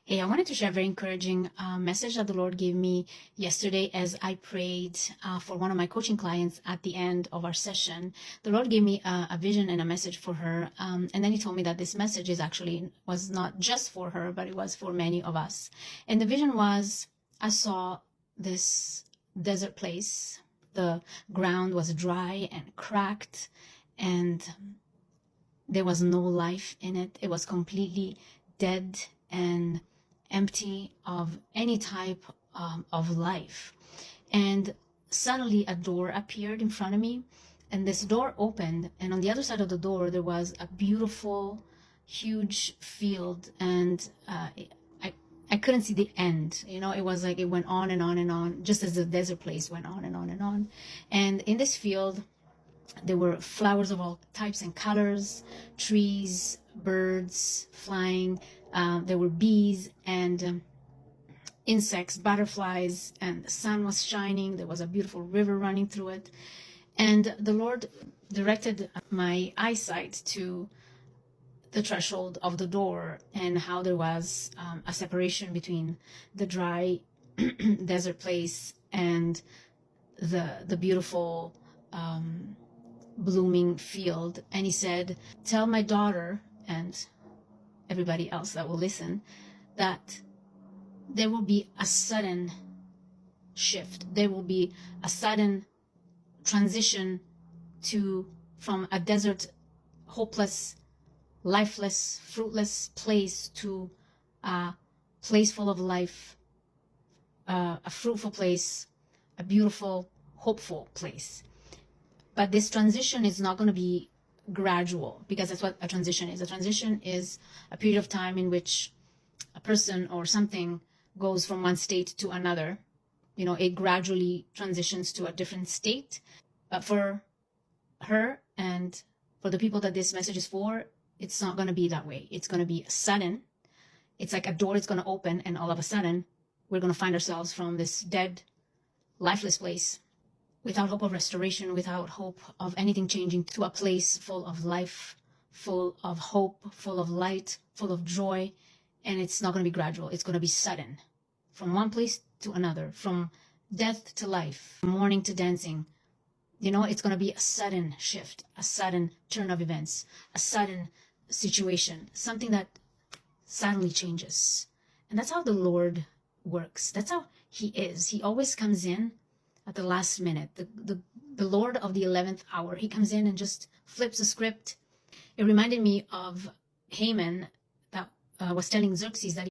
Hey, I wanted to share a very encouraging message that the Lord gave me yesterday as I prayed for one of my coaching clients at the end of our session. The Lord gave me a vision and a message for her. And then he told me that this message was not just for her, but it was for many of us. And the vision was, I saw this desert place. The ground was dry and cracked, and there was no life in it. It was completely dead and empty of any type of life. And suddenly a door appeared in front of me, and this door opened, and on the other side of the door there was a beautiful, huge field, and I couldn't see the end. It was like it went on and on and on, just as the desert place went on and on and on. And in this field there were flowers of all types and colors, trees, birds flying. There were bees and insects, butterflies, and the sun was shining. There was a beautiful river running through it. And the Lord directed my eyesight to the threshold of the door, and how there was a separation between the dry desert place and the beautiful blooming field. And he said, tell my daughter and everybody else that will listen that there will be a sudden shift. There will be a sudden transition from a desert, hopeless, lifeless, fruitless place to a place full of life, a fruitful place, a beautiful, hopeful place. But this transition is not going to be gradual, because that's what a transition is. A transition is a period of time in which a person or something goes from one state to another. It gradually transitions to a different state. But for her and for the people that this message is for, it's not going to be that way. It's going to be sudden. It's like a door is going to open, and all of a sudden we're going to find ourselves from this dead, lifeless place, without hope of restoration, without hope of anything changing, to a place full of life, full of hope, full of light, full of joy. And it's not going to be gradual. It's going to be sudden. From one place to another, from death to life, from mourning to dancing. It's going to be a sudden shift, a sudden turn of events, a sudden situation, something that suddenly changes. And that's how the Lord works. That's how he is. He always comes in at the last minute. The Lord of the 11th hour. He comes in and just flips the script. It reminded me of Haman that was telling Xerxes that